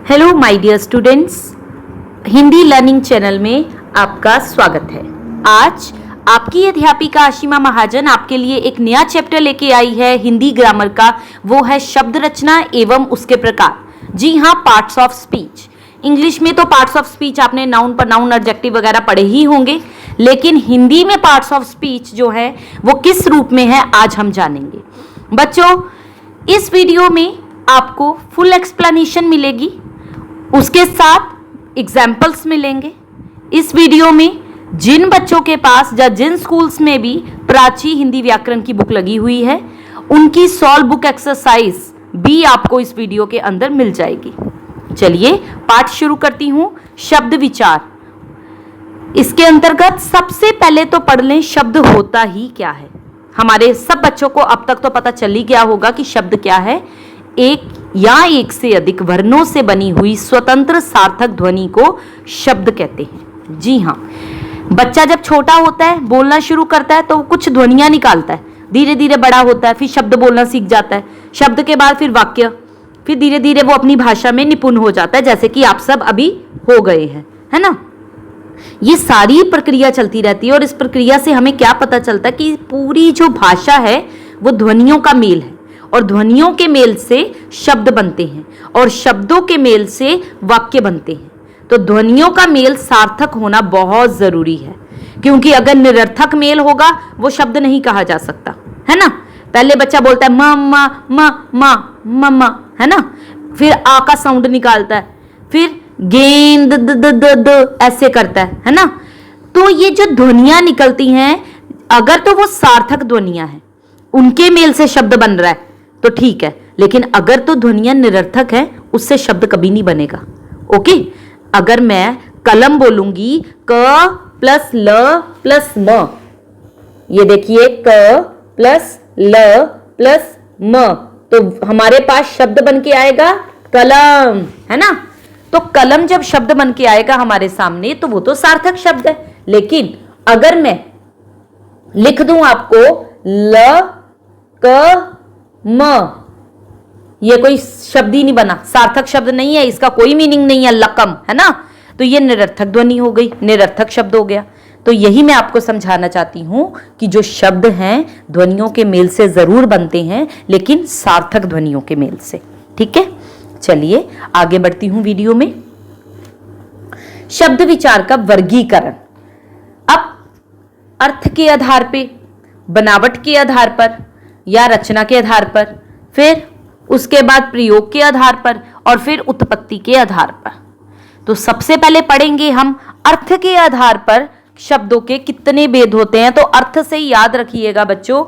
Hello my dear students, Hindi learning channel में आपका स्वागत है। आज आपकी अध्यापिका आशिमा महाजन आपके लिए एक नया चैप्टर लेके आई है हिंदी ग्रामर का। वो है शब्द रचना एवं उसके प्रकार। जी हाँ, पार्ट्स ऑफ स्पीच। इंग्लिश में तो पार्ट्स ऑफ स्पीच आपने नाउन प्रोनाउन एडजेक्टिव वगैरह पढ़े ही होंगे, लेकिन हिंदी में पार्ट्स ऑफ स्पीच जो है वो किस रूप में है आज हम जानेंगे। बच्चों, इस वीडियो में आपको फुल एक्सप्लेनेशन मिलेगी, उसके साथ एग्जाम्पल्स मिलेंगे। इस वीडियो में जिन बच्चों के पास या जिन स्कूल्स में भी प्राची हिंदी व्याकरण की बुक लगी हुई है, उनकी सॉल्व बुक एक्सरसाइज भी आपको इस वीडियो के अंदर मिल जाएगी। चलिए पाठ शुरू करती हूं। शब्द विचार। इसके अंतर्गत सबसे पहले तो पढ़ लें शब्द होता ही क्या है। हमारे सब बच्चों को अब तक तो पता चल ही गया होगा कि शब्द क्या है। एक या एक से अधिक वर्णों से बनी हुई स्वतंत्र सार्थक ध्वनि को शब्द कहते हैं। जी हाँ, बच्चा जब छोटा होता है, बोलना शुरू करता है तो कुछ ध्वनियां निकालता है, धीरे धीरे बड़ा होता है, फिर शब्द बोलना सीख जाता है, शब्द के बाद फिर वाक्य, फिर धीरे धीरे वो अपनी भाषा में निपुण हो जाता है, जैसे कि आप सब अभी हो गए हैं, है ना। ये सारी प्रक्रिया चलती रहती है और इस प्रक्रिया से हमें क्या पता चलता है कि पूरी जो भाषा है वो ध्वनियों का मेल है, और ध्वनियों के मेल से शब्द बनते हैं और शब्दों के मेल से वाक्य बनते हैं। तो ध्वनियों का मेल सार्थक होना बहुत जरूरी है, क्योंकि अगर निरर्थक मेल होगा वो शब्द नहीं कहा जा सकता, है ना। पहले बच्चा बोलता है मम्मा मम्मा मम्मा, है ना, फिर आ का साउंड निकालता है, फिर गेंद द द द द ऐसे करता है ना। तो ये जो ध्वनियां निकलती हैं, अगर तो वो सार्थक ध्वनियां हैं, उनके मेल से शब्द बन रहा है तो ठीक है, लेकिन अगर तो ध्वनियां निरर्थक है उससे शब्द कभी नहीं बनेगा। ओके, अगर मैं कलम बोलूंगी क प्लस ल प्लस म, ये देखिए क प्लस ल प्लस म, तो हमारे पास शब्द बन के आएगा कलम, है ना। तो कलम जब शब्द बन के आएगा हमारे सामने तो वो तो सार्थक शब्द है। लेकिन अगर मैं लिख दूं आपको ल क म, ये कोई शब्द ही नहीं बना, सार्थक शब्द नहीं है, इसका कोई मीनिंग नहीं है, लकम, है ना। तो ये निरर्थक ध्वनि हो गई, निरर्थक शब्द हो गया। तो यही मैं आपको समझाना चाहती हूं कि जो शब्द हैं ध्वनियों के मेल से जरूर बनते हैं, लेकिन सार्थक ध्वनियों के मेल से। ठीक है, चलिए आगे बढ़ती हूं वीडियो में। शब्द विचार का वर्गीकरण। अब अर्थ के आधार पे, बनावट के आधार पर या रचना के आधार पर, फिर उसके बाद प्रयोग के आधार पर और फिर उत्पत्ति के आधार पर। तो सबसे पहले पढ़ेंगे हम अर्थ के आधार पर शब्दों के कितने भेद होते हैं। तो अर्थ से याद रखिएगा बच्चों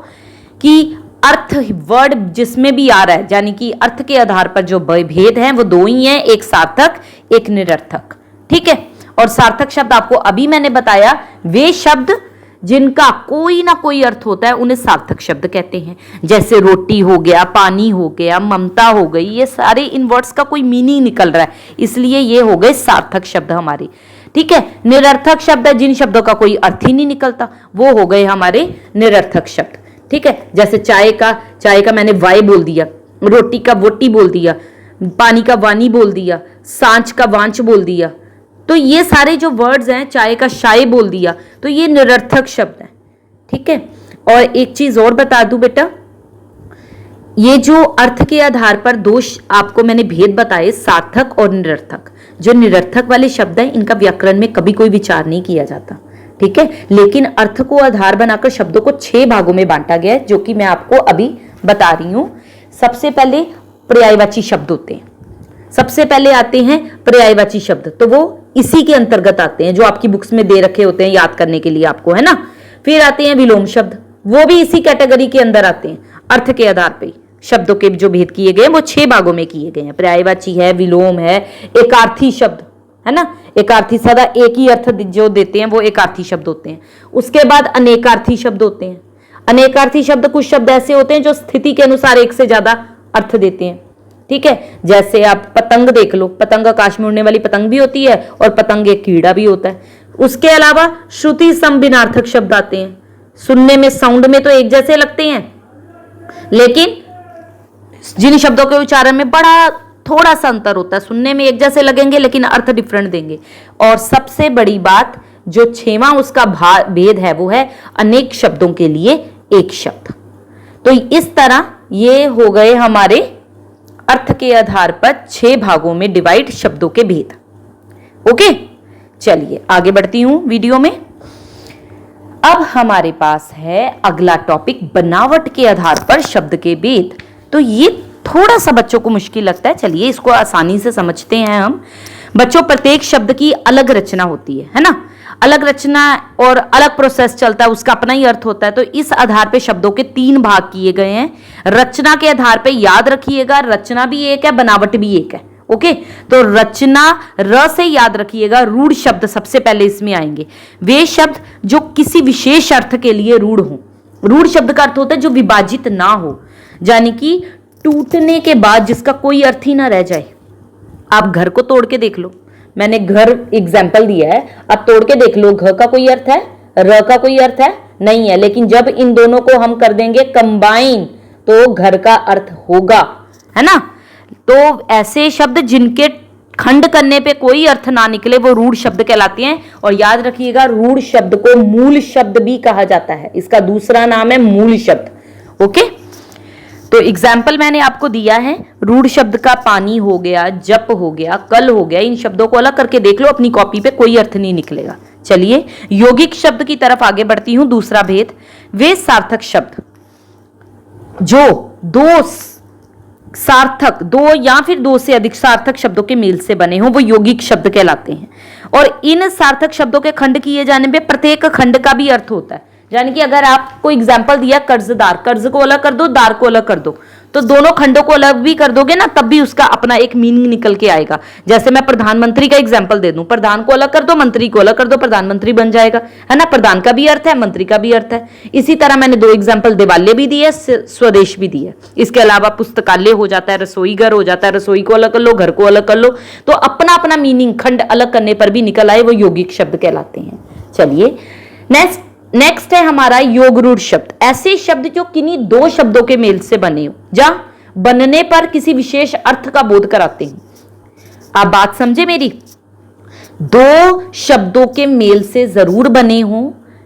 कि अर्थ वर्ड जिसमें भी आ रहा है, यानी कि अर्थ के आधार पर जो भेद हैं वो दो ही हैं, एक सार्थक एक निरर्थक। ठीक है, और सार्थक शब्द आपको अभी मैंने बताया, वे शब्द जिनका कोई ना कोई अर्थ होता है उन्हें सार्थक शब्द कहते हैं। जैसे रोटी हो गया, पानी हो गया, ममता हो गई, ये सारे इन वर्ड्स का कोई मीनिंग निकल रहा है, इसलिए ये हो गए सार्थक शब्द हमारे। ठीक है, निरर्थक शब्द है जिन शब्दों का कोई अर्थ ही नहीं निकलता, वो हो गए हमारे निरर्थक शब्द। ठीक है, जैसे चाय का मैंने वाई बोल दिया, रोटी का वोटी बोल दिया, पानी का वानी बोल दिया, सांच का वांच बोल दिया, तो ये सारे जो वर्ड्स हैं, चाय का शाय बोल दिया, तो ये निरर्थक शब्द है। ठीक है, और एक चीज और बता दूं बेटा, ये जो अर्थ के आधार पर दोष आपको मैंने भेद बताए, सार्थक और निरर्थक, जो निरर्थक वाले शब्द हैं इनका व्याकरण में कभी कोई विचार नहीं किया जाता। ठीक है, लेकिन अर्थ को आधार बनाकर शब्दों को 6 भागों में बांटा गया है, जो कि मैं आपको अभी बता रही हूं। सबसे पहले पर्यायवाची शब्द होते हैं, सबसे पहले आते हैं पर्यायवाची शब्द, तो वो इसी के अंतर्गत आते हैं जो आपकी बुक्स में दे रखे होते हैं याद करने के लिए आपको, है ना। फिर आते हैं विलोम शब्द, वो भी इसी कैटेगरी के अंदर आते हैं। अर्थ के आधार पे शब्दों के जो भेद किए गए वो 6 भागों में किए गए हैं। पर्यायवाची है, विलोम है, एकार्थी शब्द, है ना, एकार्थी सदा एक ही अर्थ जो देते हैं वो एकार्थी शब्द होते हैं। उसके बाद अनेकार्थी शब्द होते हैं। अनेकार्थी शब्द कुछ शब्द ऐसे होते हैं जो स्थिति के अनुसार एक से ज्यादा अर्थ देते हैं। ठीक है, जैसे आप पतंग देख लो, पतंग आकाश में उड़ने वाली पतंग भी होती है और पतंग एक कीड़ा भी होता है। उसके अलावा श्रुति संबिनार्थक शब्द आते हैं, सुनने में साउंड में तो एक जैसे लगते हैं, लेकिन जिन शब्दों के उच्चारण में बड़ा थोड़ा सा अंतर होता है, सुनने में एक जैसे लगेंगे लेकिन अर्थ डिफरेंट देंगे। और सबसे बड़ी बात जो 6वां उसका भेद है वो है अनेक शब्दों के लिए एक शब्द। तो इस तरह ये हो गए हमारे अर्थ के आधार पर 6 भागों में डिवाइड शब्दों के भेद। ओके, चलिए आगे बढ़ती हूं वीडियो में। अब हमारे पास है अगला टॉपिक, बनावट के आधार पर शब्द के भेद। तो ये थोड़ा सा बच्चों को मुश्किल लगता है, चलिए इसको आसानी से समझते हैं हम। बच्चों, प्रत्येक शब्द की अलग रचना होती है ना, अलग रचना और अलग प्रोसेस चलता है, उसका अपना ही अर्थ होता है। तो इस आधार पे शब्दों के 3 भाग किए गए हैं। रचना के आधार पे याद रखिएगा, रचना भी एक है, बनावट भी एक है। ओके, तो रचना र से याद रखिएगा, रूढ़ शब्द सबसे पहले इसमें आएंगे। वे शब्द जो किसी विशेष अर्थ के लिए रूढ़ हो। रूढ़ शब्द का अर्थ होता है जो विभाजित ना हो, यानी कि टूटने के बाद जिसका कोई अर्थ ही ना रह जाए। आप घर को तोड़ के देख लो, मैंने घर एग्जाम्पल दिया है, अब तोड़ के देख लो, घ का कोई अर्थ है, र का कोई अर्थ है नहीं है, लेकिन जब इन दोनों को हम कर देंगे कंबाइन तो घर का अर्थ होगा, है ना। तो ऐसे शब्द जिनके खंड करने पे कोई अर्थ ना निकले वो रूढ़ शब्द कहलाते हैं। और याद रखिएगा, रूढ़ शब्द को मूल शब्द भी कहा जाता है, इसका दूसरा नाम है मूल शब्द। ओके, तो एग्जाम्पल मैंने आपको दिया है, रूढ़ शब्द का पानी हो गया, जप हो गया, कल हो गया। इन शब्दों को अलग करके देख लो अपनी कॉपी पे, कोई अर्थ नहीं निकलेगा। चलिए यौगिक शब्द की तरफ आगे बढ़ती हूं। दूसरा भेद, वे सार्थक शब्द जो दो सार्थक, 2 या फिर 2 से अधिक सार्थक शब्दों के मेल से बने हों, वो यौगिक शब्द कहलाते हैं। और इन सार्थक शब्दों के खंड किए जाने पे प्रत्येक खंड का भी अर्थ होता है। यानी कि अगर आपको एग्जाम्पल दिया कर्जदार, कर्ज को अलग कर दो, दार को अलग कर दो, तो दोनों खंडों को अलग भी कर दोगे ना, तब भी उसका अपना एक मीनिंग निकल के आएगा। जैसे मैं प्रधानमंत्री का एग्जाम्पल दे दूं, प्रधान को अलग कर दो, मंत्री को अलग कर दो, प्रधानमंत्री बन जाएगा, है ना। प्रधान का भी अर्थ है, मंत्री का भी अर्थ है। इसी तरह मैंने 2 एग्जाम्पल देवालय भी दिए, स्वदेश भी दिए। इसके अलावा पुस्तकालय हो जाता है, रसोई घर हो जाता है, रसोई को अलग कर लो, घर को अलग कर लो, तो अपना अपना मीनिंग खंड अलग करने पर भी निकल आए, वो यौगिक शब्द कहलाते हैं। चलिए नेक्स्ट है हमारा योग रूढ़ शब्द। ऐसे शब्द जो किन्हीं 2 शब्दों के मेल से बने हो, जहां बनने पर किसी विशेष अर्थ का बोध कराते हैं। आप बात समझे मेरी, 2 शब्दों के मेल से जरूर बने हो,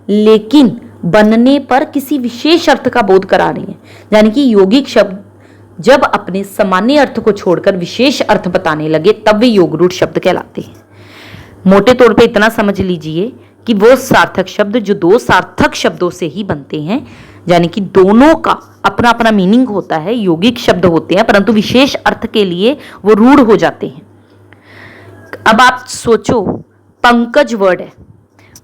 लेकिन बनने पर किसी विशेष अर्थ का बोध करा रहे हैं। यानी कि यौगिक शब्द जब अपने सामान्य अर्थ को छोड़कर विशेष अर्थ बताने लगे, तब वे योग रूढ़ शब्द कहलाते हैं। मोटे तौर पे इतना समझ लीजिए कि वो सार्थक शब्द जो 2 सार्थक शब्दों से ही बनते हैं, यानी कि दोनों का अपना अपना मीनिंग होता है, यौगिक शब्द होते हैं, परंतु विशेष अर्थ के लिए वो रूढ़ हो जाते हैं। अब आप सोचो, पंकज वर्ड है,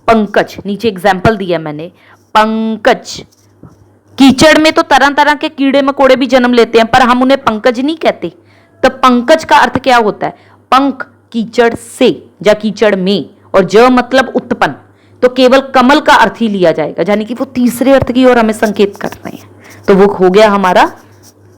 पंकज, नीचे एग्जाम्पल दिया मैंने, पंकज। कीचड़ में तो तरह तरह के कीड़े मकोड़े भी जन्म लेते हैं, पर हम उन्हें पंकज नहीं कहते। तो पंकज का अर्थ क्या होता है? पंख कीचड़ से या कीचड़ में, और ज मतलब उत्पन्न, तो केवल कमल का अर्थ ही लिया जाएगा, यानी कि वो तीसरे अर्थ की ओर हमें संकेत कर रहे हैं। तो वो हो गया हमारा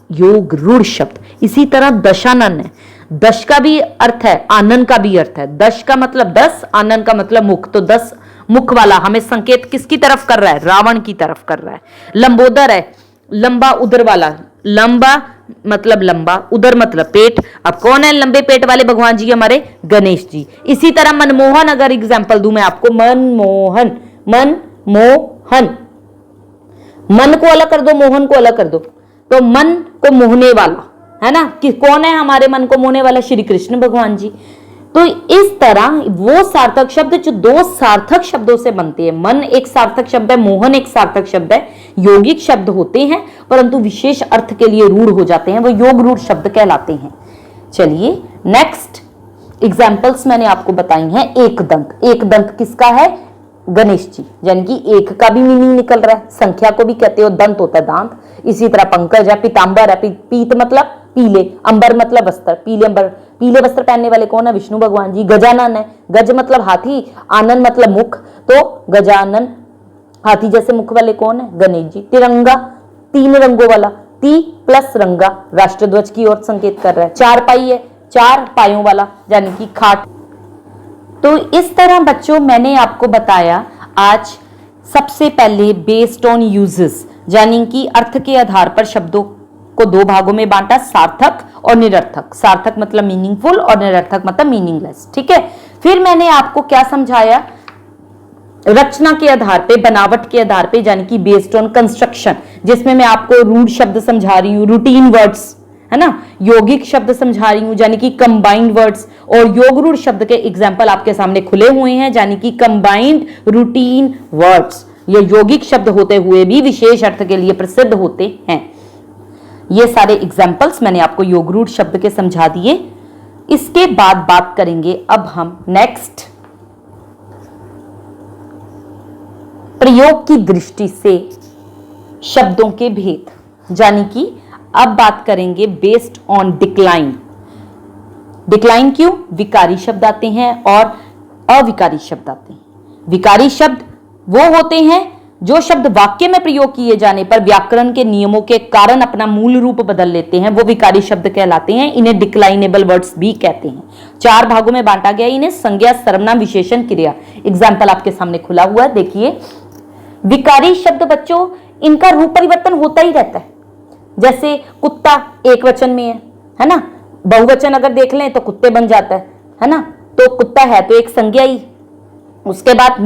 योग रूढ़ शब्द। इसी तरह दशानन है, दश का भी अर्थ है, आनंद का भी अर्थ है। दश का मतलब 10, आनंद का मतलब मुख, तो 10 मुख वाला हमें संकेत किसकी तरफ कर रहा है? रावण की तरफ कर रहा है। लंबोदर है, लंबा उदर वाला, लंबा मतलब लंबा, उदर मतलब पेट। अब कौन है लंबे पेट वाले भगवान जी? हमारे गणेश जी। इसी तरह मनमोहन, अगर एग्जाम्पल दूं मैं आपको, मनमोहन, मनमोहन, मन को अलग कर दो, मोहन को अलग कर दो, तो मन को मोहने वाला, है ना, कि कौन है हमारे मन को मोहने वाला? श्री कृष्ण भगवान जी। तो इस तरह वो सार्थक शब्द जो 2 सार्थक शब्दों से बनते हैं, मन एक सार्थक शब्द है, मोहन एक सार्थक शब्द है, यौगिक शब्द होते हैं, परंतु विशेष अर्थ के लिए रूढ़ हो जाते हैं, वो योग रूढ़ शब्द कहलाते हैं। चलिए नेक्स्ट एग्जाम्पल्स मैंने आपको बताई हैं। एक दंत, एक दंत किसका है? गणेश जी, यानी कि एक का भी मीनिंग निकल रहा है, संख्या को भी कहते हो, दंत होता है दांत। इसी तरह पंकज है, पीतांबर है, पीत मतलब पीले, अंबर मतलब वस्त्र, पीले अंबर, पीले वस्त्र पहनने वाले कौन है? विष्णु भगवान जी। गजानन है, गज मतलब हाथी, आनंद मतलब मुख, तो गजानन हाथी जैसे मुख वाले कौन है? गणेश जी। तिरंगा 3 रंगों वाला, ती प्लस रंगा, राष्ट्रध्वज की ओर संकेत कर रहा है। 4 पाई है, 4 पायों वाला, यानी कि खाट। तो इस तरह बच्चों मैंने आपको बताया आज सबसे पहले बेस्ड ऑन यूजेस, यानी कि अर्थ के आधार पर शब्दों को 2 भागों में बांटा, सार्थक और निरर्थक। सार्थक मतलब मीनिंगफुल और निरर्थक मतलब मीनिंगलेस। ठीक है, फिर मैंने आपको क्या समझाया, रचना के आधार पे, बनावट के आधार पे, यानी कि बेस्ड ऑन कंस्ट्रक्शन, जिसमें मैं आपको रूढ़ शब्द समझा रही हूँ, रूटीन वर्ड्स, है ना, यौगिक शब्द समझा रही हूं यानी कि कंबाइंड वर्ड्स, और योग रूढ़ शब्द के एग्जाम्पल आपके सामने खुले हुए हैं यानी कि कंबाइंड रूटीन वर्ड्स। ये यौगिक शब्द होते हुए भी विशेष अर्थ के लिए प्रसिद्ध होते हैं। ये सारे एग्जाम्पल्स मैंने आपको योग रूढ़ शब्द के समझा दिए। इसके बाद बात करेंगे अब हम नेक्स्ट प्रयोग की दृष्टि से शब्दों के भेद, यानी कि अब बात करेंगे बेस्ड ऑन डिक्लाइन। डिक्लाइन क्यों? विकारी शब्द आते हैं और अविकारी शब्द आते हैं। विकारी शब्द वो होते हैं जो शब्द वाक्य में प्रयोग किए जाने पर व्याकरण के नियमों के कारण अपना मूल रूप बदल लेते हैं, वो विकारी शब्द कहलाते हैं। इन्हें डिक्लाइनेबल वर्ड्स भी कहते हैं। 4 भागों में बांटा गया इन्हें, संज्ञा, सर्वनाम, विशेषण, क्रिया। एग्जाम्पल आपके सामने खुला हुआ है, देखिए। विकारी शब्द बच्चों, इनका रूप परिवर्तन होता ही रहता है। जैसे कुत्ता एक वचन में है ना, बहुवचन अगर देख लें तो कुत्ते बन जाता है ना, तो कुत्ता है तो एक संज्ञा ही। उसके बाद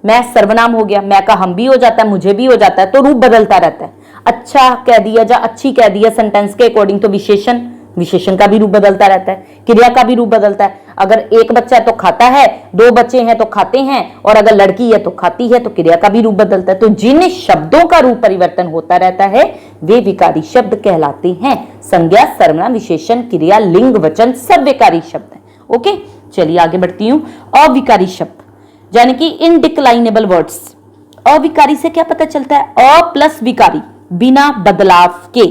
मैं सर्वनाम हो गया, मैं का हम भी हो जाता है, मुझे भी हो जाता है, तो रूप बदलता रहता है। अच्छा कह दिया या अच्छी कह दिया सेंटेंस के अकॉर्डिंग, तो विशेषण का भी रूप बदलता रहता है, क्रिया का भी रूप बदलता है। अगर एक बच्चा है तो खाता है, 2 बच्चे हैं तो खाते हैं, और अगर लड़की है तो खाती है, तो क्रिया का भी रूप बदलता है। तो जिन शब्दों का रूप परिवर्तन होता रहता है वे विकारी शब्द कहलाते हैं। संज्ञा, सर्वनाम, विशेषण, क्रिया, लिंग, वचन सब विकारी शब्द हैं। ओके, चलिए आगे बढ़ती हूं। अविकारी शब्द यानी कि इनडिक्लाइनेबल वर्ड्स। अविकारी से क्या पता चलता है? अ प्लस विकारी, बिना बदलाव के।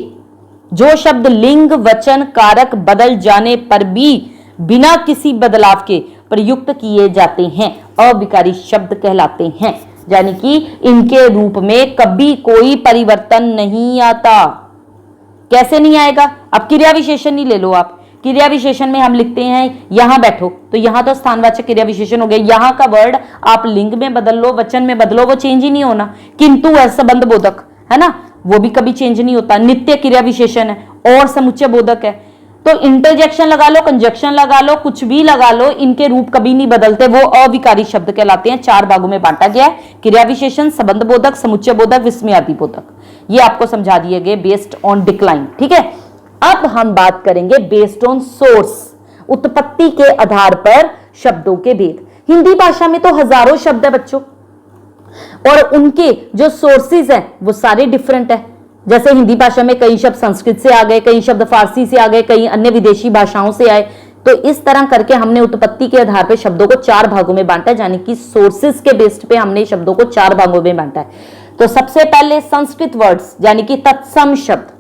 जो शब्द लिंग, वचन, कारक बदल जाने पर भी बिना किसी बदलाव के प्रयुक्त किए जाते हैं अविकारी शब्द कहलाते हैं। यानी कि इनके रूप में कभी कोई परिवर्तन नहीं आता। कैसे नहीं आएगा? अब क्रिया विशेषण ही ले लो आप। क्रिया विशेषण में हम लिखते हैं यहां बैठो, तो यहां तो स्थानवाचक क्रिया विशेषण हो गया। यहां का वर्ड आप लिंग में बदल लो, वचन में बदलो, वो चेंज ही नहीं होना। किंतु संबंध बोधक है ना, वो भी कभी चेंज नहीं होता। नित्य क्रिया विशेषण है और समुच्चय बोधक है, तो इंटरजेक्शन लगा लो, कंजक्शन लगा लो, कुछ भी लगा लो, इनके रूप कभी नहीं बदलते, वो अविकारी शब्द कहलाते हैं। 4 भागों में बांटा गया है, क्रिया विशेषण, संबंध बोधक, समुच्चय बोधक, विस्मयादि बोधक। ये आपको समझा दिए गए बेस्ड ऑन डिक्लाइन। ठीक है, अब हम बात करेंगे बेस्ड ऑन सोर्स, उत्पत्ति के आधार पर शब्दों के भेद। हिंदी भाषा में तो हजारों शब्द है बच्चों, और उनके जो सोर्सेज हैं वो सारे डिफरेंट है। जैसे हिंदी भाषा में कई शब्द संस्कृत से आ गए, कई शब्द फारसी से आ गए, कई अन्य विदेशी भाषाओं से आए। तो इस तरह करके हमने उत्पत्ति के आधार पर शब्दों को 4 भागों में बांटा है, यानी कि सोर्सेज के बेस्ड पे हमने शब्दों को 4 भागों में बांटा है। तो सबसे पहले संस्कृत वर्ड्स यानी कि तत्सम शब्द।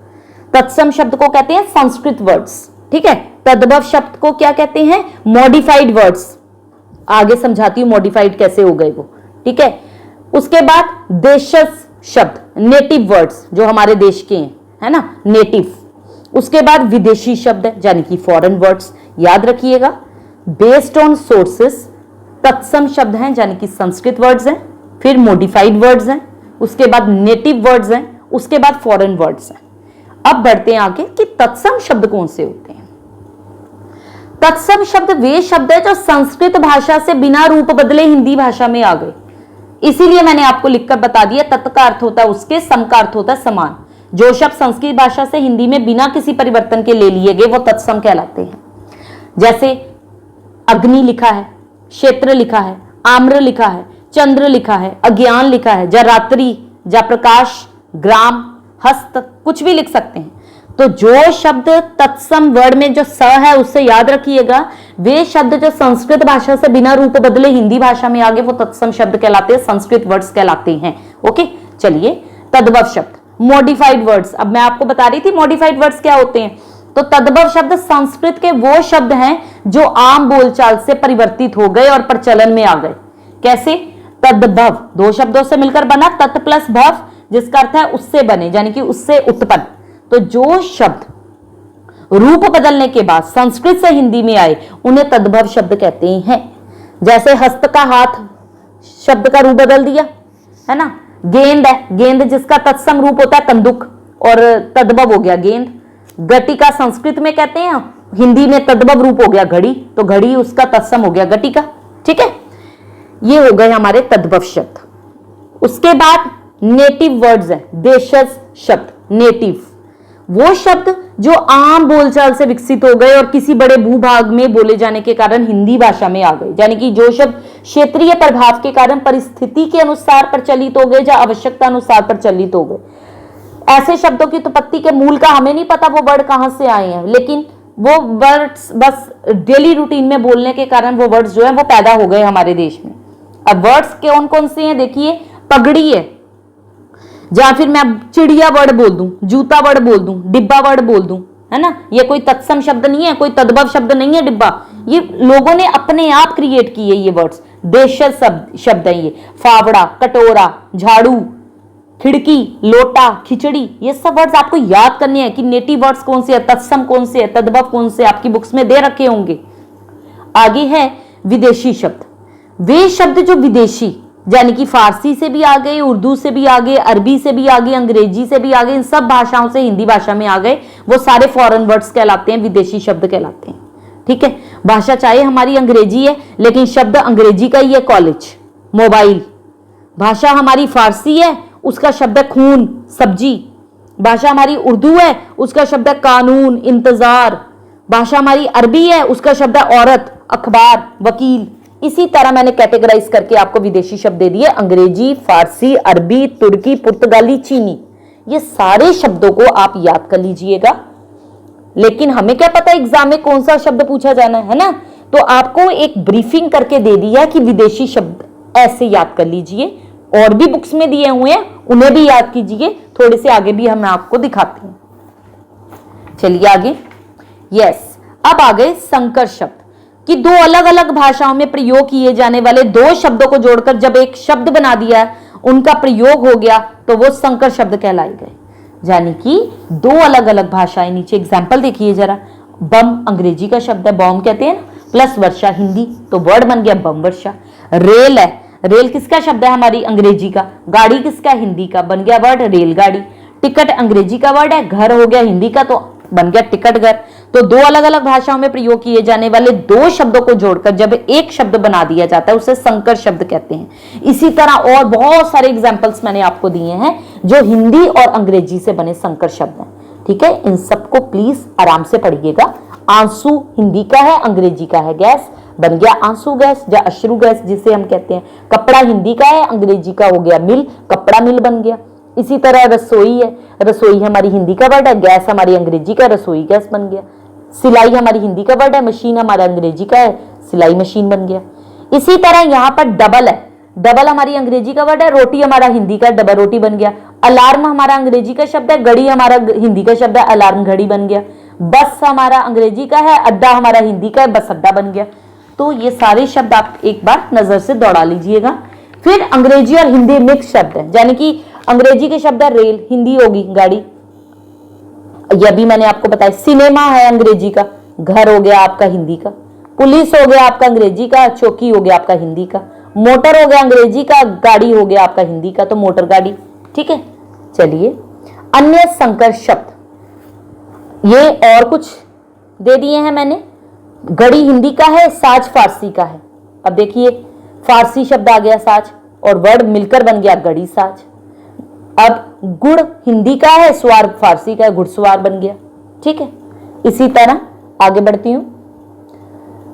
तत्सम शब्द को कहते हैं संस्कृत वर्ड्स। ठीक है, तद्भव शब्द को क्या कहते हैं? Modified words. आगे समझाती हूं मॉडिफाइड कैसे हो गए वो। ठीक है, उसके बाद देशज शब्द, नेटिव वर्ड्स जो हमारे देश के हैं, है ना, नेटिव। उसके बाद विदेशी शब्द यानी कि फॉरेन वर्ड्स। याद रखिएगा, बेस्ड ऑन सोर्सेस तत्सम शब्द हैं यानी कि संस्कृत वर्ड्स हैं, फिर मॉडिफाइड वर्ड्स हैं, उसके बाद नेटिव वर्ड्स हैं, उसके बाद फॉरेन वर्ड्स हैं। अब बढ़ते हैं आगे कि तत्सम शब्द कौन से होते हैं। तत्सम शब्द वे शब्द है जो संस्कृत भाषा से बिना रूप बदले हिंदी भाषा में आ गए। इसीलिए मैंने आपको लिखकर बता दिया, तत् का अर्थ होता है उसके, सम का अर्थ होता है समान। जो शब्द संस्कृत भाषा से हिंदी में बिना किसी परिवर्तन के ले लिए गए वो तत्सम कहलाते हैं। जैसे अग्नि लिखा है, क्षेत्र लिखा है, आम्र लिखा है, चंद्र लिखा है, अज्ञान लिखा है, जा रात्रि, जा प्रकाश, ग्राम, हस्त, कुछ भी लिख सकते हैं। तो जो शब्द तत्सम वर्ड में जो स है उससे याद रखिएगा, वे शब्द जो संस्कृत भाषा से बिना रूप बदले हिंदी भाषा में आ गए वो तत्सम शब्द कहलाते हैं, संस्कृत वर्ड्स कहलाते हैं। ओके, चलिए तद्भव शब्द, मॉडिफाइड वर्ड्स। अब मैं आपको बता रही थी मॉडिफाइड वर्ड्स क्या होते हैं। तो तद्भव शब्द संस्कृत के वो शब्द हैं जो आम बोलचाल से परिवर्तित हो गए और प्रचलन में आ गए। कैसे? तद्भव 2 शब्दों से मिलकर बना, तत् प्लस भव, जिसका अर्थ है उससे बने, यानी कि उससे उत्पन्न। तो जो शब्द रूप बदलने के बाद संस्कृत से हिंदी में आए उन्हें तद्भव शब्द कहते हैं। जैसे हस्त का हाथ शब्द का रूप बदल दिया, है ना। गेंद है, गेंद जिसका तत्सम रूप होता है कंदुक, और तद्भव हो गया गेंद। गटिका संस्कृत में कहते हैं, हिंदी में तद्भव रूप हो गया घड़ी, तो घड़ी उसका तत्सम हो गया गटिका। ठीक है, ये हो गए हमारे तद्भव शब्द। उसके बाद नेटिव वर्ड्स है, देशज शब्द। नेटिव वो शब्द जो आम बोलचाल से विकसित हो गए और किसी बड़े भूभाग में बोले जाने के कारण हिंदी भाषा में आ गए, यानी कि जो शब्द क्षेत्रीय प्रभाव के कारण परिस्थिति के अनुसार प्रचलित हो गए या आवश्यकता अनुसार प्रचलित हो गए। ऐसे शब्दों की उत्पत्ति के मूल का हमें नहीं पता वो वर्ड कहां से आए हैं, लेकिन वो वर्ड्स बस डेली रूटीन में बोलने के कारण वो वर्ड्स जो है वो पैदा हो गए हमारे देश में। अब वर्ड्स कौन कौन से हैं देखिए, पगड़ी है, या फिर मैं चिड़िया वर्ड बोल दूं, जूता वर्ड बोल दूं, डिब्बा वर्ड बोल दूं, है ना। ये कोई तत्सम शब्द नहीं है, कोई तद्भव शब्द नहीं है डिब्बा, ये लोगों ने अपने आप क्रिएट किए ये वर्ड्स। देशज शब्द है ये, फावड़ा, कटोरा, झाड़ू, खिड़की, लोटा, खिचड़ी, ये सब वर्ड्स आपको याद करने हैं कि नेटिव वर्ड्स कौन से है, तत्सम कौन से है, तद्भव कौन से, आपकी बुक्स में दे रखे होंगे। आगे है विदेशी शब्द। वे शब्द जो विदेशी, यानी कि फारसी से भी आ गए, उर्दू से भी आ गए, अरबी से भी आ गए, अंग्रेजी से भी आ गए, इन सब भाषाओं से हिंदी भाषा में आ गए, वो सारे फॉरेन वर्ड्स कहलाते हैं, विदेशी शब्द कहलाते हैं। ठीक है, भाषा चाहे हमारी अंग्रेजी है लेकिन शब्द अंग्रेजी का ही है, कॉलेज, मोबाइल। भाषा हमारी फारसी है, उसका शब्द है खून, सब्जी। भाषा हमारी उर्दू है, उसका शब्द है कानून, इंतजार। भाषा हमारी अरबी है, उसका शब्द है औरत, अखबार, वकील। इसी तरह मैंने कैटेगराइज करके आपको विदेशी शब्द दे दिए, अंग्रेजी, फारसी, अरबी, तुर्की, पुर्तगाली, चीनी। ये सारे शब्दों को आप याद कर लीजिएगा, लेकिन हमें क्या पता एग्जाम में कौन सा शब्द पूछा जाना है ना। तो आपको एक ब्रीफिंग करके दे दिया कि विदेशी शब्द ऐसे याद कर लीजिए, और भी बुक्स में दिए हुए हैं उन्हें भी याद कीजिए, थोड़े से आगे भी हम आपको दिखाते हैं। चलिए आगे, यस, अब आ गए संकर शब्द, कि दो अलग अलग भाषाओं में प्रयोग किए जाने वाले दो शब्दों को जोड़कर जब एक शब्द बना दिया, उनका प्रयोग हो गया, तो वो संकर शब्द कहलाए गए। यानी कि दो अलग अलग भाषाएं, नीचे एग्जाम्पल देखिए जरा। बम अंग्रेजी का शब्द है, बॉम्ब कहते हैं, प्लस वर्षा हिंदी, तो वर्ड बन गया बम वर्षा। रेल है, रेल किसका शब्द है, हमारी अंग्रेजी का। गाड़ी किसका, हिंदी का, बन गया वर्ड रेलगाड़ी। टिकट अंग्रेजी का वर्ड है, घर हो गया हिंदी का, तो बन गया टिकट घर। तो दो अलग अलग भाषाओं में प्रयोग किए जाने वाले दो शब्दों को जोड़कर जब एक शब्द बना दिया जाता है उसे संकर शब्द कहते हैं। इसी तरह और बहुत सारे एग्जाम्पल्स मैंने आपको दिए हैं जो हिंदी और अंग्रेजी से बने संकर शब्द हैं। ठीक है, इन सबको प्लीज आराम से पढ़िएगा। आंसू हिंदी का है, अंग्रेजी का है गैस, बन गया आंसू गैस या अश्रु गैस जिसे हम कहते हैं। कपड़ा हिंदी का है, अंग्रेजी का हो गया मिल, कपड़ा मिल बन गया। इसी तरह रसोई है, रसोई हमारी हिंदी का वर्ड है, गैस हमारी अंग्रेजी का, रसोई गैस बन गया। सिलाई हमारी हिंदी का वर्ड है, मशीन हमारा अंग्रेजी का है, सिलाई मशीन बन गया। इसी तरह यहाँ पर डबल है, डबल हमारी अंग्रेजी का वर्ड है, रोटी हमारा हिंदी का, डबल रोटी बन गया। अलार्म हमारा अंग्रेजी का शब्द है, घड़ी हमारा हिंदी का शब्द है, अलार्म घड़ी बन गया। बस हमारा अंग्रेजी का है, अड्डा हमारा हिंदी का है, बस अड्डा बन गया। तो ये सारे शब्द आप एक बार नजर से दौड़ा लीजिएगा। फिर अंग्रेजी और हिंदी मिक्स शब्द है, यानी कि अंग्रेजी के शब्द है रेल, हिंदी होगी गाड़ी, यह भी मैंने आपको बताया। सिनेमा है अंग्रेजी का, घर हो गया आपका हिंदी का। पुलिस हो गया आपका अंग्रेजी का, चौकी हो गया आपका हिंदी का। मोटर हो गया अंग्रेजी का, गाड़ी हो गया आपका हिंदी का, तो मोटर गाड़ी। ठीक है, चलिए अन्य संकर शब्द ये और कुछ दे दिए हैं मैंने। घड़ी हिंदी का है, साज फारसी का है। अब देखिए फारसी शब्द आ गया साज, और वर्ड मिलकर बन गया घड़ी साज। अब गुड़ हिंदी का है, सवार फारसी का है, घुड़सवार बन गया। ठीक है, इसी तरह आगे बढ़ती हूं।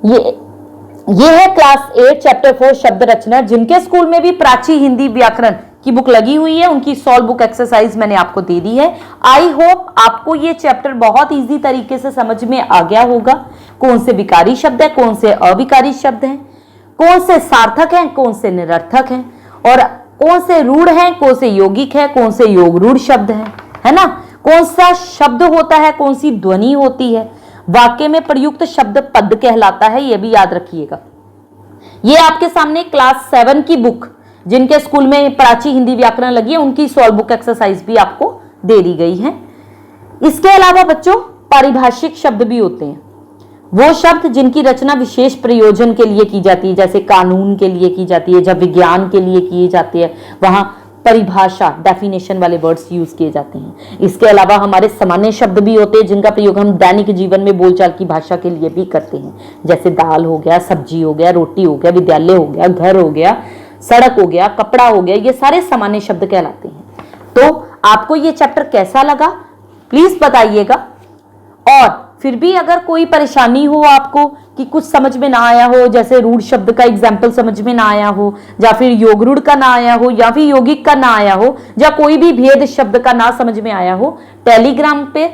ये है क्लास 8 चैप्टर 4 शब्द रचना। जिनके स्कूल में भी प्राची हिंदी व्याकरण की बुक लगी हुई है उनकी सॉल्व बुक एक्सरसाइज मैंने आपको दे दी है। आई होप आपको ये चैप्टर बहुत इजी तरीके से समझ में आ गया होगा। कौन से विकारी शब्द है, कौन से अविकारी शब्द हैं, कौन से सार्थक हैं, कौन से निरर्थक हैं, और कौन से रूढ़ हैं, कौन से यौगिक है, कौन से योग रूढ़ शब्द हैं, है ना। कौन सा शब्द होता है, कौन सी ध्वनि होती है, वाक्य में प्रयुक्त शब्द पद कहलाता है, यह भी याद रखिएगा। ये आपके सामने क्लास 7 की बुक जिनके स्कूल में प्राची हिंदी व्याकरण लगी है उनकी सॉल्व बुक एक्सरसाइज भी आपको दे दी गई है। इसके अलावा बच्चों पारिभाषिक शब्द भी होते हैं, वो शब्द जिनकी रचना विशेष प्रयोजन के लिए की जाती है, जैसे कानून के लिए की जाती है, जब विज्ञान के लिए की जाती है वहां परिभाषा डेफिनेशन वाले वर्ड्स यूज किए जाते हैं। इसके अलावा हमारे सामान्य शब्द भी होते हैं जिनका प्रयोग हम दैनिक जीवन में बोलचाल की भाषा के लिए भी करते हैं, जैसे दाल हो गया, सब्जी हो गया, रोटी हो गया, विद्यालय हो गया, घर हो गया, सड़क हो गया, कपड़ा हो गया, ये सारे सामान्य शब्द कहलाते हैं। तो आपको ये चैप्टर कैसा लगा प्लीज बताइएगा। और फिर भी अगर कोई परेशानी हो आपको कि कुछ समझ में ना आया हो, जैसे रूढ़ शब्द का एग्जाम्पल समझ में ना आया हो, या फिर योग रूढ़ का ना आया हो, या फिर यौगिक का ना आया हो, या कोई भी भेद शब्द का ना समझ में आया हो, टेलीग्राम पे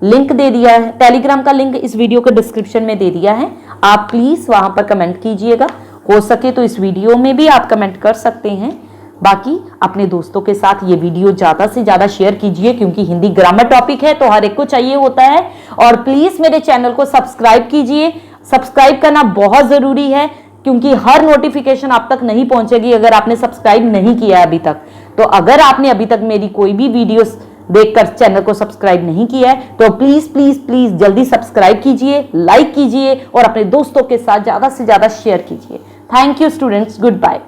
लिंक दे दिया है, टेलीग्राम का लिंक इस वीडियो के डिस्क्रिप्शन में दे दिया है, आप प्लीज वहां पर कमेंट कीजिएगा। हो सके तो इस वीडियो में भी आप कमेंट कर सकते हैं। बाकी अपने दोस्तों के साथ ये वीडियो ज्यादा से ज्यादा शेयर कीजिए, क्योंकि हिंदी ग्रामर टॉपिक है तो हर एक को चाहिए होता है। और प्लीज मेरे चैनल को सब्सक्राइब कीजिए, सब्सक्राइब करना बहुत जरूरी है, क्योंकि हर नोटिफिकेशन आप तक नहीं पहुंचेगी अगर आपने सब्सक्राइब नहीं किया अभी तक। तो अगर आपने अभी तक मेरी कोई भी वीडियोस देखकर चैनल को सब्सक्राइब नहीं किया है तो प्लीज प्लीज प्लीज जल्दी सब्सक्राइब कीजिए, लाइक कीजिए और अपने दोस्तों के साथ ज्यादा से ज्यादा शेयर कीजिए। Thank you students, good bye.